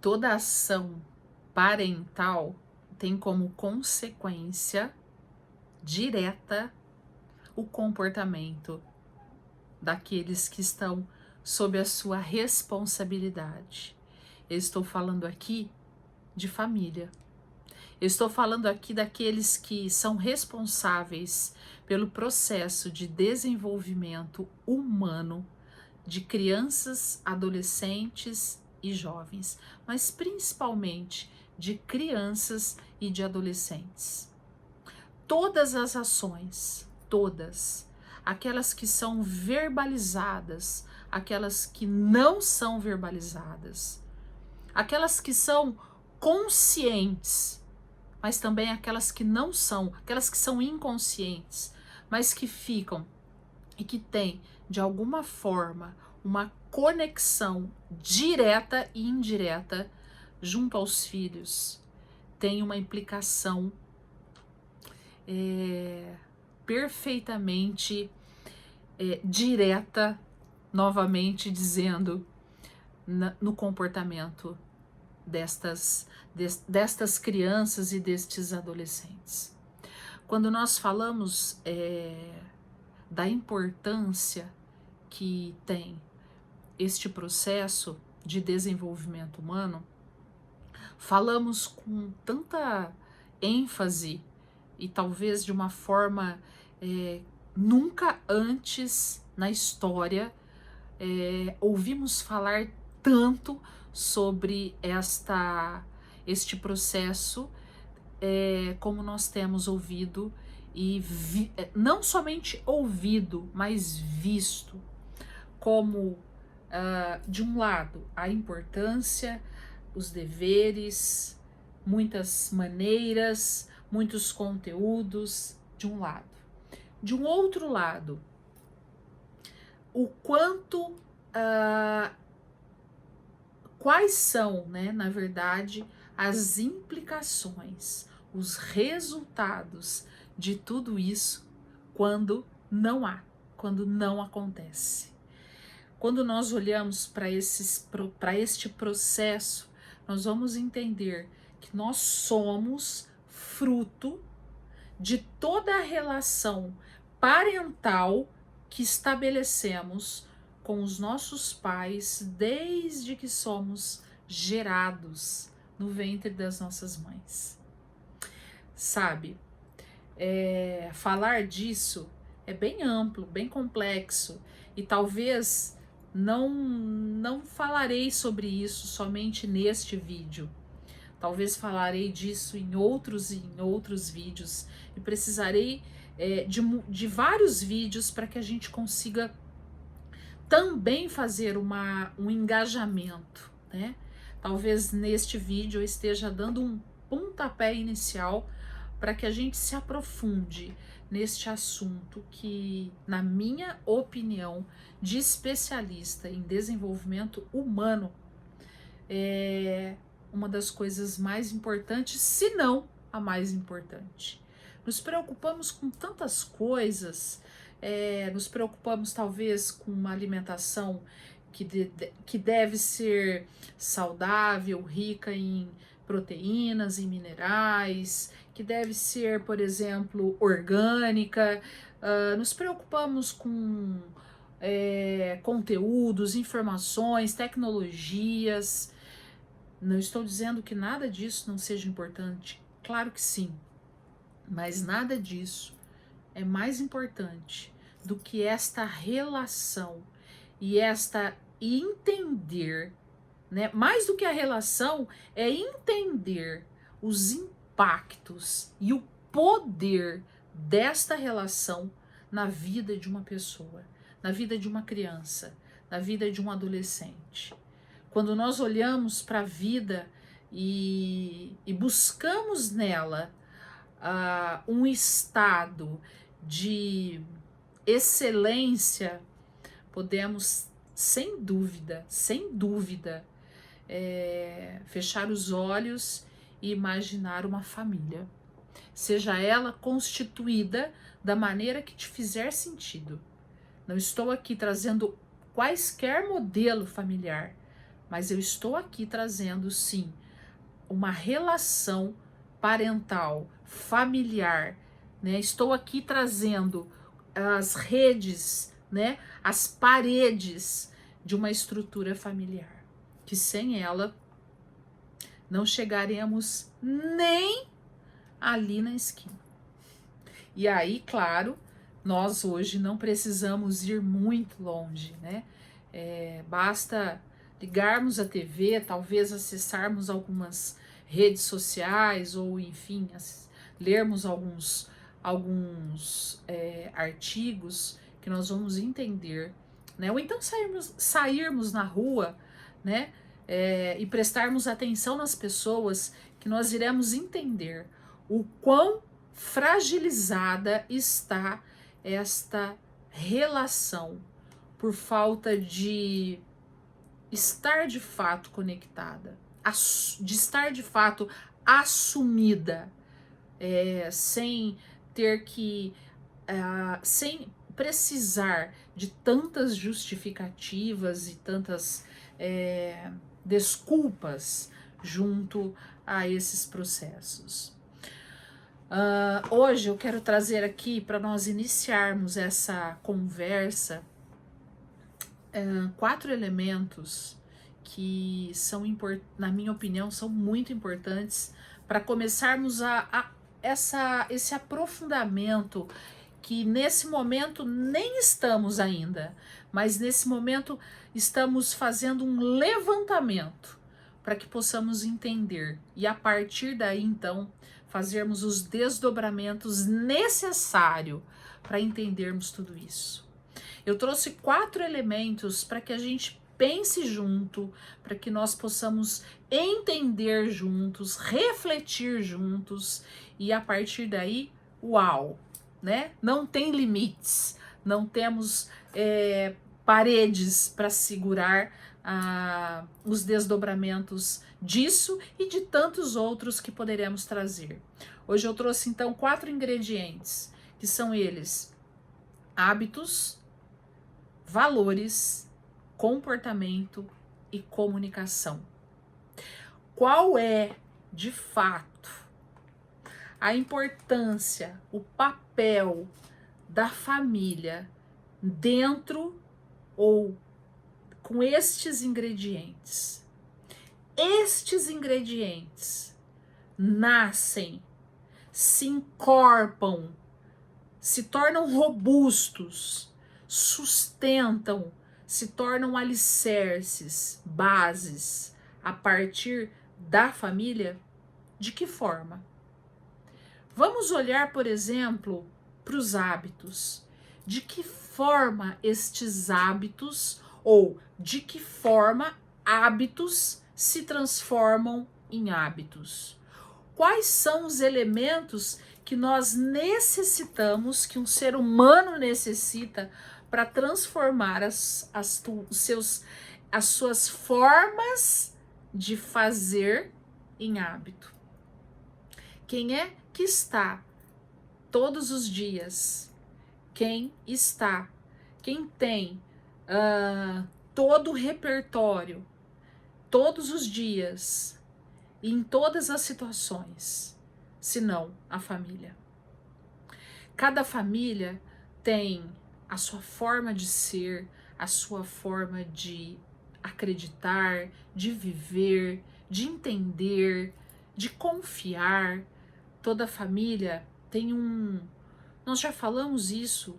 Toda ação parental tem como consequência direta o comportamento daqueles que estão sob a sua responsabilidade. Eu estou falando aqui de família. Eu estou falando aqui daqueles que são responsáveis pelo processo de desenvolvimento humano de crianças, adolescentes e jovens, mas principalmente de crianças e de adolescentes. Todas as ações, todas, aquelas que são verbalizadas, aquelas que não são verbalizadas, aquelas que são conscientes, mas também aquelas que não são, aquelas que são inconscientes, mas que ficam e que têm, de alguma forma, uma conexão direta e indireta junto aos filhos, tem uma implicação perfeitamente direta, novamente dizendo, no comportamento destas crianças e destes adolescentes. Quando nós falamos da importância que tem este processo de desenvolvimento humano, falamos com tanta ênfase e talvez de uma forma nunca antes na história ouvimos falar tanto sobre este processo como nós temos ouvido e não somente ouvido, mas visto como, de um lado, a importância, os deveres, muitas maneiras, muitos conteúdos, de um lado. De um outro lado, o quanto, quais são, né, na verdade, as implicações, os resultados de tudo isso quando não há, quando não acontece. Quando nós olhamos para este processo, nós vamos entender que nós somos fruto de toda a relação parental que estabelecemos com os nossos pais desde que somos gerados no ventre das nossas mães. Sabe, falar disso é bem amplo, bem complexo, e talvez não falarei sobre isso somente neste vídeo. Talvez falarei disso em outros vídeos, e precisarei de vários vídeos para que a gente consiga também fazer um engajamento, né? Talvez neste vídeo eu esteja dando um pontapé inicial para que a gente se aprofunde neste assunto que, na minha opinião, de especialista em desenvolvimento humano, é uma das coisas mais importantes, se não a mais importante. Nos preocupamos com tantas coisas, nos preocupamos talvez com uma alimentação que deve ser saudável, rica em proteínas e minerais, que deve ser, por exemplo, orgânica. Nos preocupamos com conteúdos, informações, tecnologias. Não estou dizendo que nada disso não seja importante, claro que sim, mas nada disso é mais importante do que esta relação e esta entender, né? Mais do que a relação, é entender os impactos e o poder desta relação na vida de uma pessoa, na vida de uma criança, na vida de um adolescente. Quando nós olhamos para a vida e buscamos nela um estado de excelência, podemos, sem dúvida, fechar os olhos e imaginar uma família, seja ela constituída da maneira que te fizer sentido. Não estou aqui trazendo quaisquer modelo familiar, mas eu estou aqui trazendo sim uma relação parental, familiar, né? Estou aqui trazendo as redes, né? As paredes de uma estrutura familiar, que sem ela não chegaremos nem ali na esquina. E aí, claro, nós hoje não precisamos ir muito longe, né? Basta ligarmos a TV, talvez acessarmos algumas redes sociais ou, enfim, lermos alguns artigos que nós vamos entender, né? Ou então sairmos na rua, né? E prestarmos atenção nas pessoas, que nós iremos entender o quão fragilizada está esta relação por falta de estar de fato conectada, de estar de fato assumida, sem ter que, sem precisar de tantas justificativas e tantas desculpas junto a esses processos. Hoje eu quero trazer aqui, para nós iniciarmos essa conversa, 4 elementos que são, na minha opinião, são muito importantes para começarmos esse aprofundamento, que nesse momento nem estamos ainda, mas nesse momento estamos fazendo um levantamento para que possamos entender e a partir daí então fazermos os desdobramentos necessários para entendermos tudo isso. Eu trouxe 4 elementos para que a gente pense junto, para que nós possamos entender juntos, refletir juntos e a partir daí, uau, né? Não tem limites, não temos paredes para segurar os desdobramentos disso e de tantos outros que poderemos trazer. Hoje eu trouxe então 4 ingredientes, que são eles: hábitos, valores, comportamento e comunicação. Qual é, de fato, a importância, o papel da família dentro ou com estes ingredientes? Estes ingredientes nascem, se encorpam, se tornam robustos, sustentam, se tornam alicerces, bases a partir da família? De que forma? Vamos olhar, por exemplo, para os hábitos. De que forma estes hábitos, ou de que forma hábitos se transformam em hábitos? Quais são os elementos que nós necessitamos, que um ser humano necessita para transformar as suas formas de fazer em hábito? Quem é que está todos os dias? Quem tem todo o repertório, todos os dias, e em todas as situações, senão a família? Cada família tem a sua forma de ser, a sua forma de acreditar, de viver, de entender, de confiar. Toda família tem nós já falamos isso,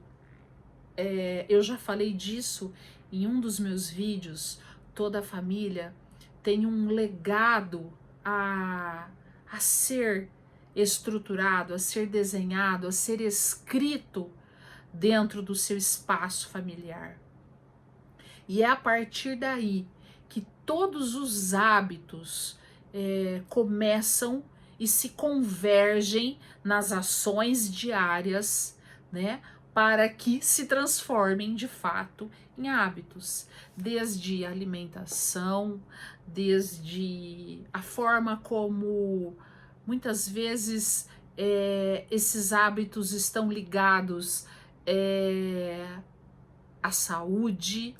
eu já falei disso em um dos meus vídeos. Toda família tem um legado a ser estruturado, a ser desenhado, a ser escrito dentro do seu espaço familiar. E é a partir daí que todos os hábitos começam e se convergem nas ações diárias, né, para que se transformem de fato em hábitos, desde alimentação, desde a forma como muitas vezes esses hábitos estão ligados à saúde,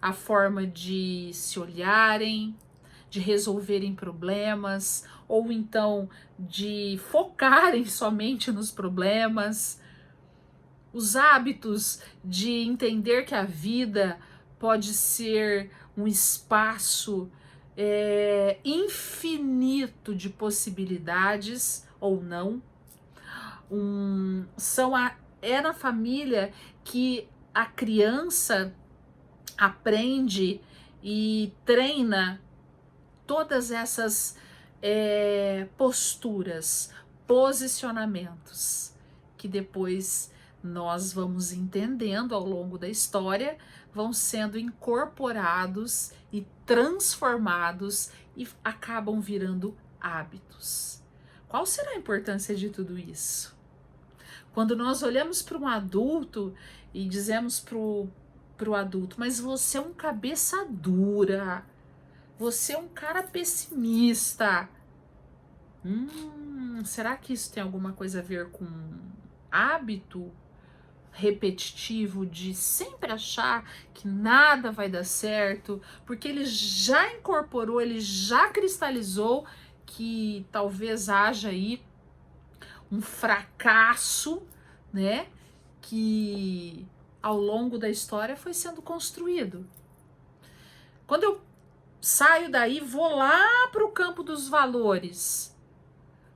a forma de se olharem, de resolverem problemas, ou então de focarem somente nos problemas, os hábitos de entender que a vida pode ser um espaço infinito de possibilidades ou não. É na família que a criança aprende e treina todas essas posturas, posicionamentos, que depois nós vamos entendendo ao longo da história, vão sendo incorporados e transformados e acabam virando hábitos. Qual será a importância de tudo isso? Quando nós olhamos para um adulto e dizemos para o adulto, mas você é um cabeça dura, você é um cara pessimista. Será que isso tem alguma coisa a ver com hábito repetitivo de sempre achar que nada vai dar certo, porque ele já incorporou, ele já cristalizou que talvez haja aí um fracasso, né, que ao longo da história foi sendo construído. Quando eu saio daí, vou lá para o campo dos valores.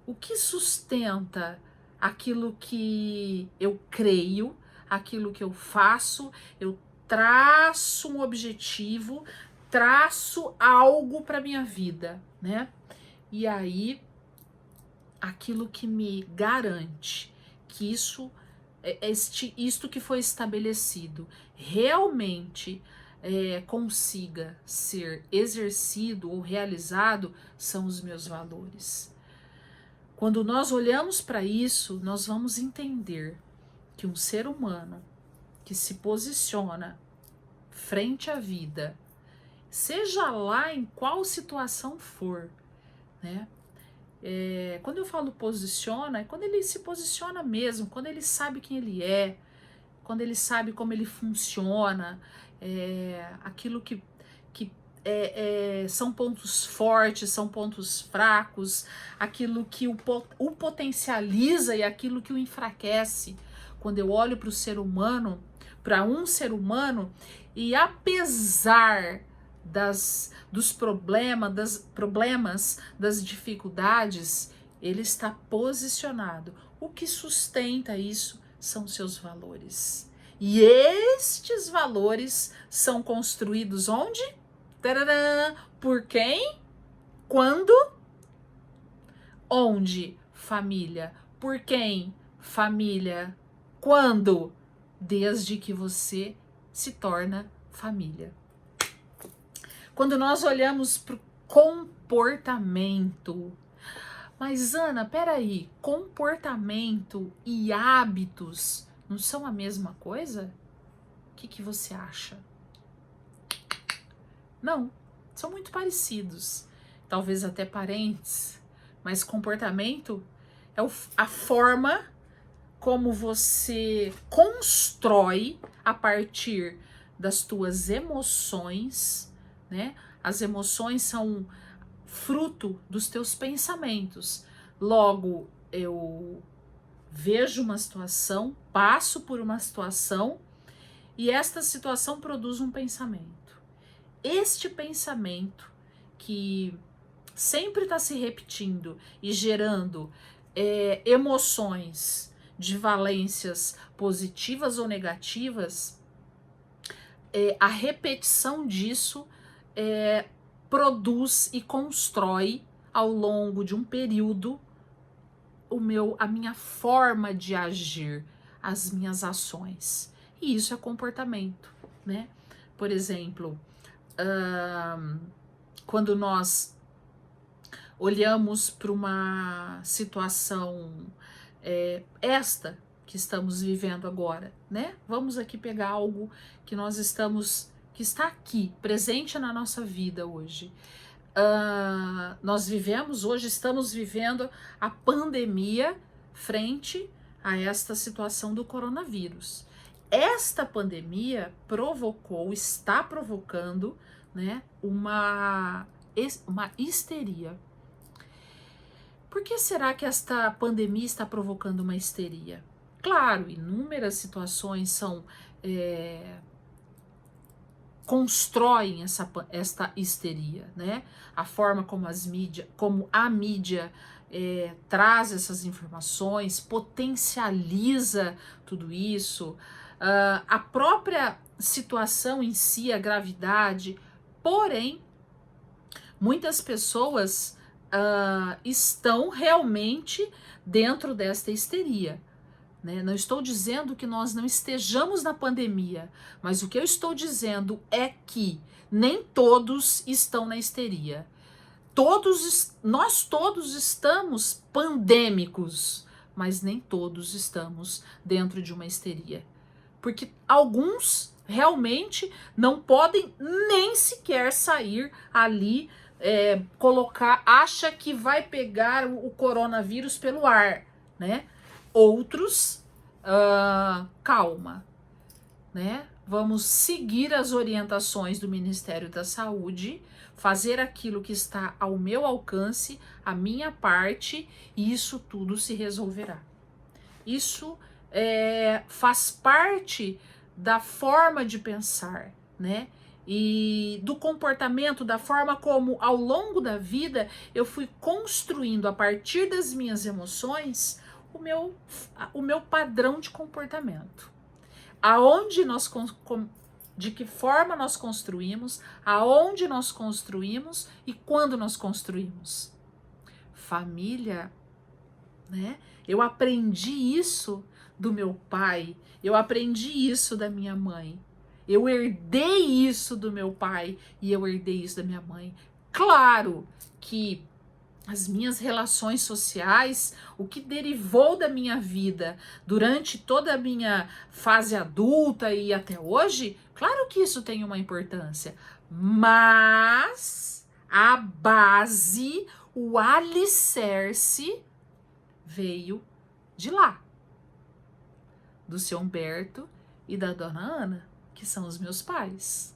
O que sustenta aquilo que eu creio, aquilo que eu faço? Eu traço um objetivo, traço algo para minha vida, né? E aí, aquilo que me garante que isto que foi estabelecido realmente consiga ser exercido ou realizado são os meus valores. Quando nós olhamos para isso, nós vamos entender que um ser humano que se posiciona frente à vida, seja lá em qual situação for, né? Quando eu falo posiciona, é quando ele se posiciona mesmo, quando ele sabe quem ele é, quando ele sabe como ele funciona, aquilo que são pontos fortes, são pontos fracos, aquilo que o potencializa e aquilo que o enfraquece. Quando eu olho para o ser humano, para um ser humano, e apesar dos problemas, das dificuldades, ele está posicionado. O que sustenta isso são seus valores. E estes valores são construídos onde? Tarará, por quem? Quando? Onde? Família. Por quem? Família. Quando? Desde que você se torna família. Quando nós olhamos para o comportamento. Mas, Ana, peraí, comportamento e hábitos não são a mesma coisa? O que você acha? Não, são muito parecidos, talvez até parentes, mas comportamento é a forma como você constrói a partir das tuas emoções, né? As emoções são fruto dos teus pensamentos. Logo, eu vejo uma situação, passo por uma situação e esta situação produz um pensamento. Este pensamento que sempre está se repetindo e gerando emoções de valências positivas ou negativas, a repetição disso produz e constrói ao longo de um período a minha forma de agir, as minhas ações. E isso é comportamento, né? Por exemplo, quando nós olhamos para uma situação esta que estamos vivendo agora, né? Vamos aqui pegar algo que que está aqui, presente na nossa vida hoje. Nós estamos vivendo a pandemia frente a esta situação do coronavírus. esta pandemia provocou, está provocando, né, uma histeria. Por que será que esta pandemia está provocando uma histeria? Claro, inúmeras situações são constroem esta histeria, né? A forma como a mídia traz essas informações, potencializa tudo isso, a própria situação em si, a gravidade. Porém, muitas pessoas estão realmente dentro desta histeria. Né? Não estou dizendo que nós não estejamos na pandemia, mas o que eu estou dizendo é que nem todos estão na histeria. Nós todos estamos pandêmicos, mas nem todos estamos dentro de uma histeria. Porque alguns realmente não podem nem sequer sair ali, acha que vai pegar o coronavírus pelo ar, né? Outros, calma, né? Vamos seguir as orientações do Ministério da Saúde, fazer aquilo que está ao meu alcance, a minha parte, e isso tudo se resolverá. Isso faz parte da forma de pensar, né? E do comportamento, da forma como ao longo da vida eu fui construindo a partir das minhas emoções o meu padrão de comportamento. De que forma nós construímos, aonde nós construímos e quando nós construímos. Família, né? Eu aprendi isso do meu pai, eu aprendi isso da minha mãe, eu herdei isso do meu pai e eu herdei isso da minha mãe. Claro que as minhas relações sociais, o que derivou da minha vida durante toda a minha fase adulta e até hoje, claro que isso tem uma importância, mas a base, o alicerce veio de lá, do seu Humberto e da dona Ana, que são os meus pais.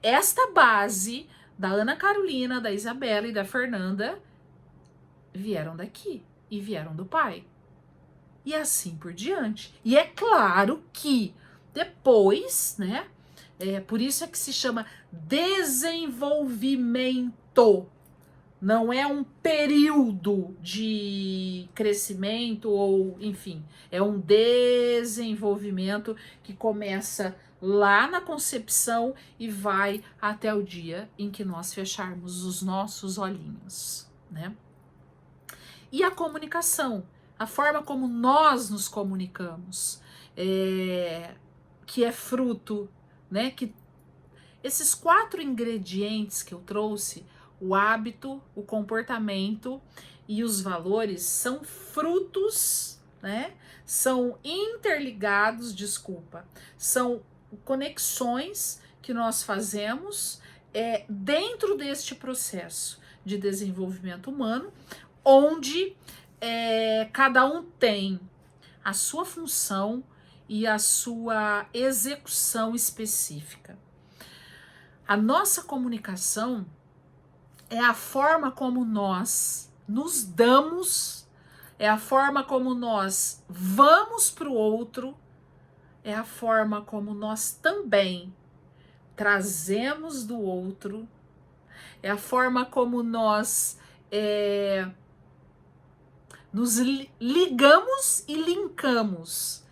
Esta base da Ana Carolina, da Isabela e da Fernanda vieram daqui e vieram do pai. E assim por diante. E é claro que depois, né? Por isso é que se chama desenvolvimento. Não é um período de crescimento ou, enfim, é um desenvolvimento que começa lá na concepção e vai até o dia em que nós fecharmos os nossos olhinhos, né? E a comunicação, a forma como nós nos comunicamos, que é fruto, né? Que esses 4 ingredientes que eu trouxe, o hábito, o comportamento e os valores, são frutos, né? São interligados, são conexões que nós fazemos dentro deste processo de desenvolvimento humano, onde cada um tem a sua função e a sua execução específica. A nossa comunicação é a forma como nós nos damos, é a forma como nós vamos para o outro, é a forma como nós também trazemos do outro, é a forma como nós nos ligamos e linkamos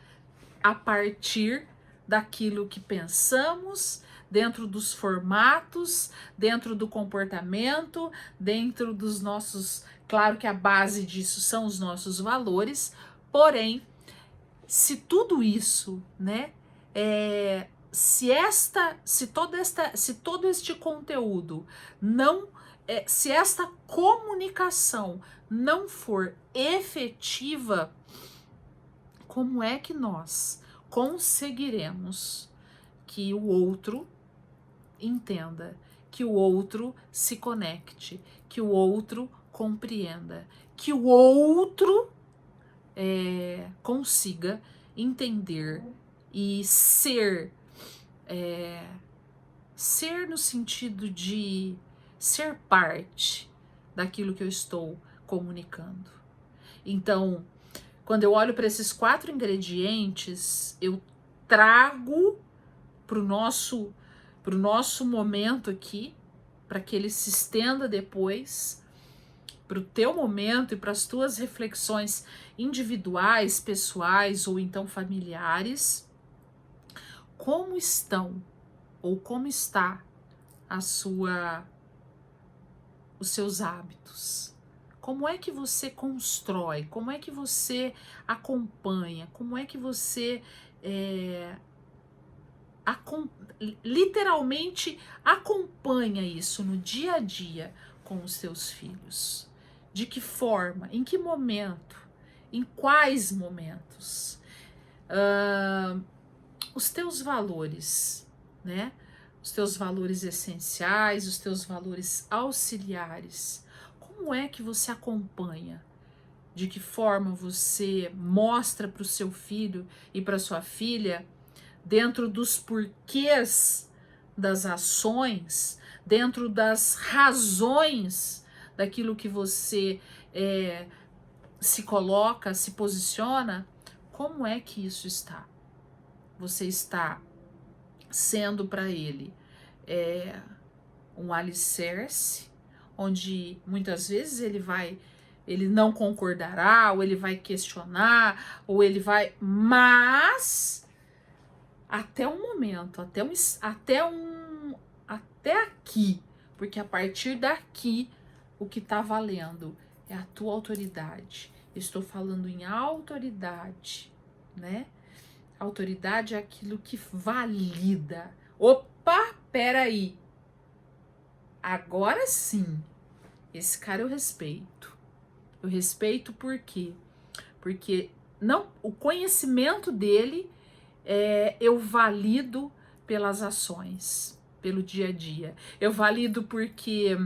a partir daquilo que pensamos, dentro dos formatos, dentro do comportamento, dentro dos nossos... Claro que a base disso são os nossos valores, porém, se tudo isso, né, se todo este conteúdo não, se esta comunicação não for efetiva, como é que nós conseguiremos que o outro entenda, que o outro se conecte, que o outro compreenda, que o outro consiga entender e ser, ser no sentido de ser parte daquilo que eu estou comunicando. Então, quando eu olho para esses 4 ingredientes, eu trago para o nosso momento aqui, para que ele se estenda depois, para o teu momento e para as tuas reflexões individuais, pessoais ou então familiares. Como estão ou como está os seus hábitos? Como é que você constrói? Como é que você acompanha? Como é que você literalmente acompanha isso no dia a dia com os seus filhos? De que forma? Em que momento? Em quais momentos? Os teus valores, né? Os teus valores essenciais, os teus valores auxiliares. Como é que você acompanha? De que forma você mostra para o seu filho e para sua filha, dentro dos porquês das ações, dentro das razões daquilo que você se coloca, se posiciona, como é que isso está? Você está sendo para ele um alicerce, onde muitas vezes ele não concordará, ou ele vai questionar, ou ele vai, mas até um momento, até aqui, porque a partir daqui o que está valendo é a tua autoridade. Estou falando em autoridade, né? Autoridade é aquilo que valida. Opa, peraí. Agora sim, esse cara eu respeito. Eu respeito por quê? Porque não, o conhecimento dele eu valido pelas ações, pelo dia a dia. Eu valido porque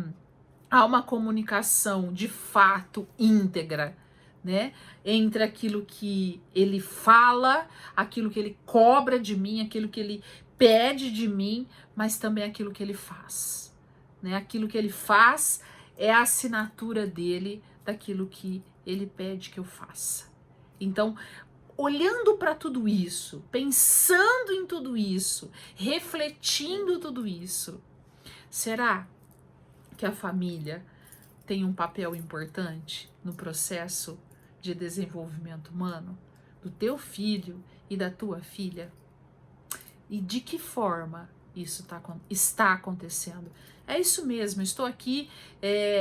há uma comunicação de fato íntegra, né? Entre aquilo que ele fala, aquilo que ele cobra de mim, aquilo que ele pede de mim, mas também aquilo que ele faz, né? Aquilo que ele faz é a assinatura dele daquilo que ele pede que eu faça. Então, olhando para tudo isso, pensando em tudo isso, refletindo tudo isso, será que a família tem um papel importante no processo de desenvolvimento humano do teu filho e da tua filha? E de que forma isso está acontecendo? É isso mesmo, estou aqui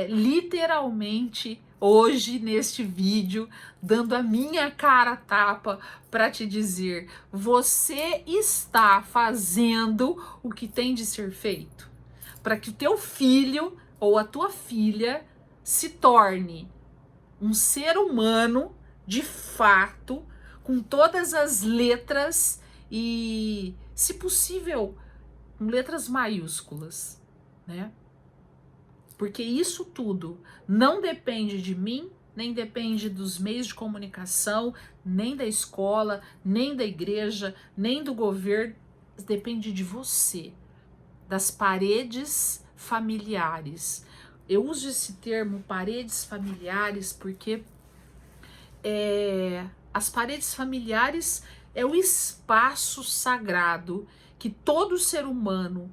literalmente hoje neste vídeo dando a minha cara a tapa para te dizer: você está fazendo o que tem de ser feito para que o teu filho ou a tua filha se torne um ser humano de fato, com todas as letras e, se possível, com letras maiúsculas, né? Porque isso tudo não depende de mim, nem depende dos meios de comunicação, nem da escola, nem da igreja, nem do governo, depende de você, das paredes familiares. Eu uso esse termo paredes familiares porque as paredes familiares é o espaço sagrado que todo ser humano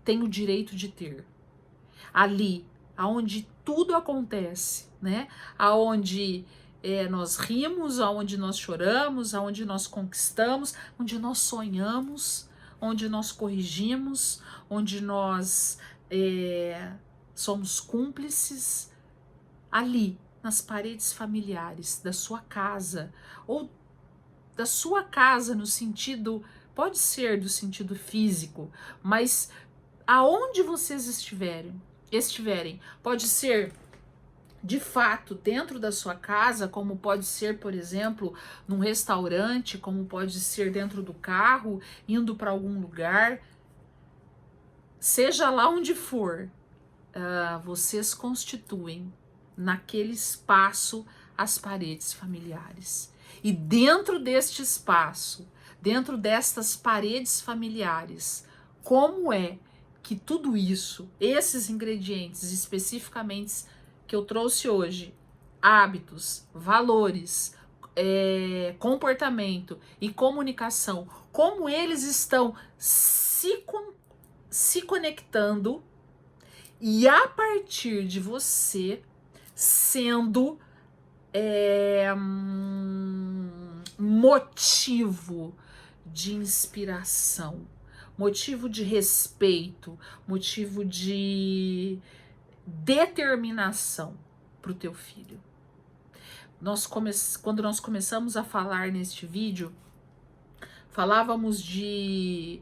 tem o direito de ter. Ali, aonde tudo acontece, né? Aonde nós rimos, aonde nós choramos, aonde nós conquistamos, onde nós sonhamos, onde nós corrigimos, onde nós somos cúmplices, ali, nas paredes familiares da sua casa, ou da sua casa no sentido, pode ser do sentido físico, mas aonde vocês estiverem, pode ser de fato dentro da sua casa, como pode ser, por exemplo, num restaurante, como pode ser dentro do carro, indo para algum lugar, seja lá onde for, vocês constituem naquele espaço as paredes familiares. E dentro deste espaço, dentro destas paredes familiares, como é que tudo isso, esses ingredientes especificamente que eu trouxe hoje, hábitos, valores, comportamento e comunicação, como eles estão se conectando e a partir de você sendo motivo de inspiração, motivo de respeito, motivo de determinação para o teu filho. Quando nós começamos a falar neste vídeo, falávamos de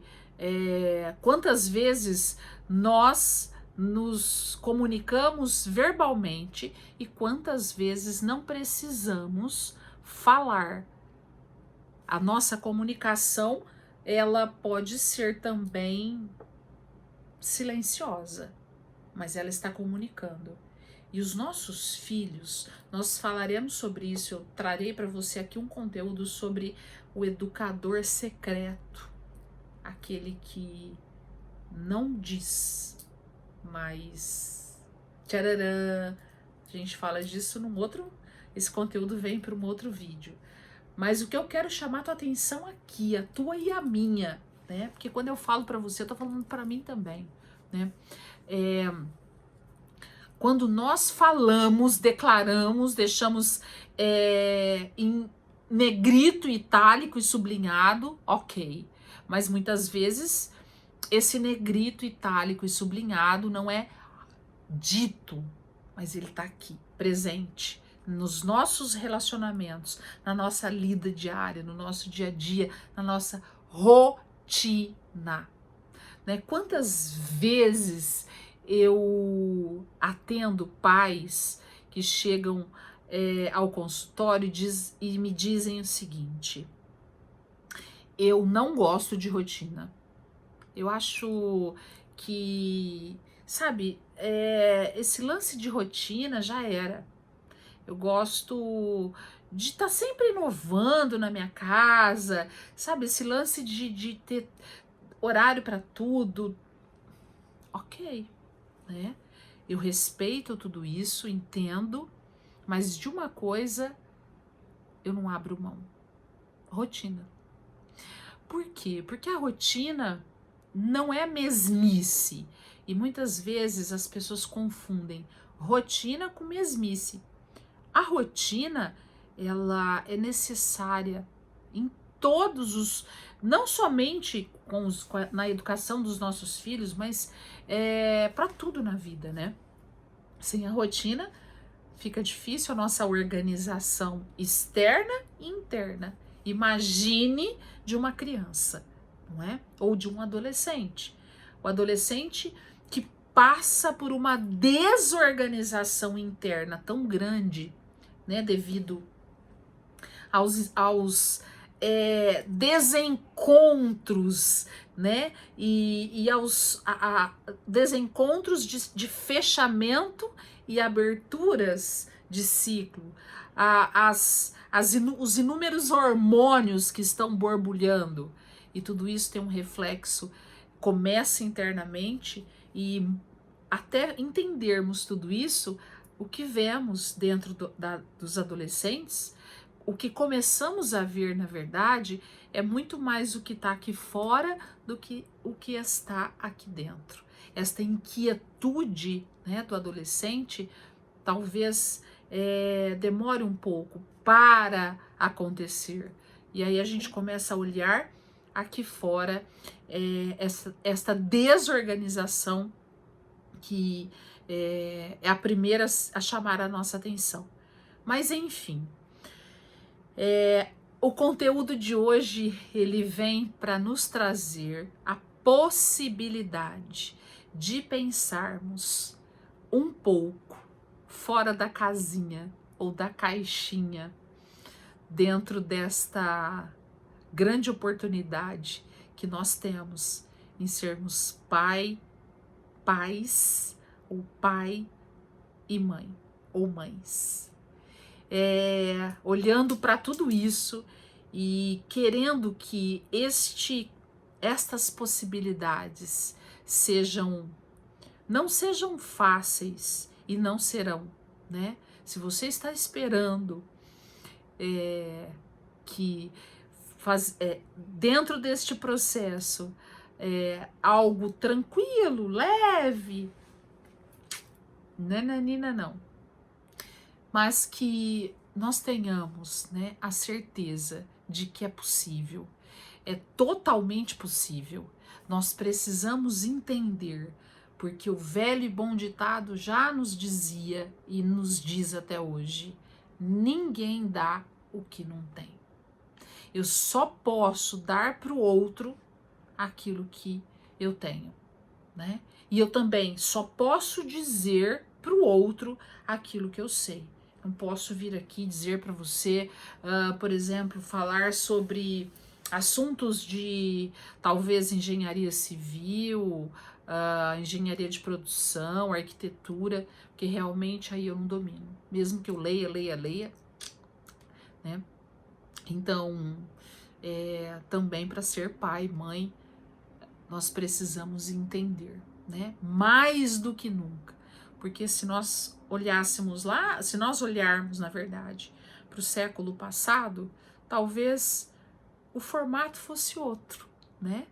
quantas vezes nós nos comunicamos verbalmente e quantas vezes não precisamos falar. A nossa comunicação, ela pode ser também silenciosa, mas ela está comunicando. E os nossos filhos, nós falaremos sobre isso, eu trarei para você aqui um conteúdo sobre o educador secreto, aquele que não diz, mas tchararã, a gente fala disso num outro, esse conteúdo vem para um outro vídeo. Mas o que eu quero chamar a tua atenção aqui, a tua e a minha, né? Porque quando eu falo para você, eu tô falando para mim também, né? Quando nós falamos, declaramos, deixamos em negrito, itálico e sublinhado, ok. Mas muitas vezes esse negrito, itálico e sublinhado não é dito, mas ele tá aqui, presente, nos nossos relacionamentos, na nossa lida diária, no nosso dia a dia, na nossa rotina, né? Quantas vezes eu atendo pais que chegam ao consultório e me dizem o seguinte: eu não gosto de rotina. Eu acho que, sabe, esse lance de rotina já era. Eu gosto de estar sempre inovando na minha casa, sabe, esse lance de ter horário para tudo. Ok, né? Eu respeito tudo isso, entendo, mas de uma coisa eu não abro mão: rotina. Por quê? Porque a rotina não é mesmice. E muitas vezes as pessoas confundem rotina com mesmice. A rotina, ela é necessária em todos os, não somente na educação dos nossos filhos, mas para tudo na vida, né? Sem a rotina, fica difícil a nossa organização externa e interna. Imagine de uma criança, não é? Ou de um adolescente. O adolescente que passa por uma desorganização interna tão grande, né? Devido aos desencontros, né? E aos desencontros de fechamento e aberturas de ciclo, os inúmeros hormônios que estão borbulhando, e tudo isso tem um reflexo, começa internamente, e até entendermos tudo isso, o que vemos dentro dos adolescentes, o que começamos a ver, na verdade, é muito mais o que está aqui fora do que o que está aqui dentro. Esta inquietude, né, do adolescente talvez demore um pouco para acontecer. E aí a gente começa a olhar aqui fora esta desorganização que é a primeira a chamar a nossa atenção. Mas enfim, o conteúdo de hoje, ele vem para nos trazer a possibilidade de pensarmos um pouco fora da casinha ou da caixinha, dentro desta grande oportunidade que nós temos em sermos pais, ou pai e mãe, ou mães. olhando para tudo isso e querendo que estas possibilidades não sejam fáceis, e não serão, né? Se você está esperando que dentro deste processo algo tranquilo, leve, nananina, não, mas que nós tenhamos, né, a certeza de que é possível, é totalmente possível. Nós precisamos entender, porque o velho e bom ditado já nos dizia e nos diz até hoje: ninguém dá o que não tem. Eu só posso dar para o outro aquilo que eu tenho, né? E eu também só posso dizer para o outro aquilo que eu sei. Não posso vir aqui dizer para você, por exemplo, falar sobre assuntos de talvez engenharia civil, engenharia de produção, arquitetura, porque realmente aí eu não domino. Mesmo que eu leia, né? Então, também para ser pai, mãe, nós precisamos entender, né? Mais do que nunca. Porque se nós olharmos, na verdade, para o século passado, talvez o formato fosse outro, né?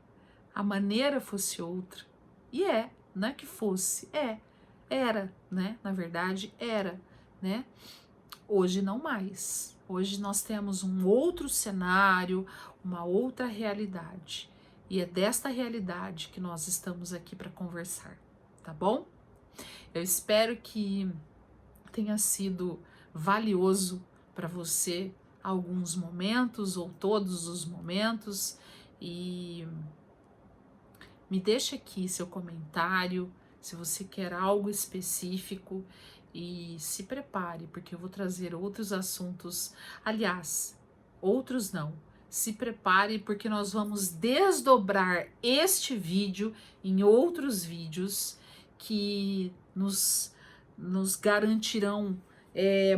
A maneira fosse outra. E não é que fosse, era, né? Na verdade, era, né? Hoje não mais. Hoje nós temos um outro cenário, uma outra realidade. E é desta realidade que nós estamos aqui para conversar, tá bom? Eu espero que tenha sido valioso para você alguns momentos ou todos os momentos, e me deixa aqui seu comentário, se você quer algo específico, e se prepare, porque eu vou trazer outros assuntos, aliás, outros não, se prepare, porque nós vamos desdobrar este vídeo em outros vídeos que nos garantirão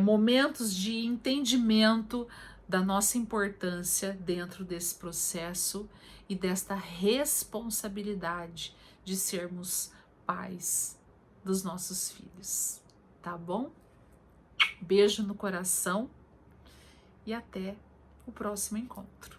momentos de entendimento da nossa importância dentro desse processo e desta responsabilidade de sermos pais dos nossos filhos, tá bom? Beijo no coração e até o próximo encontro.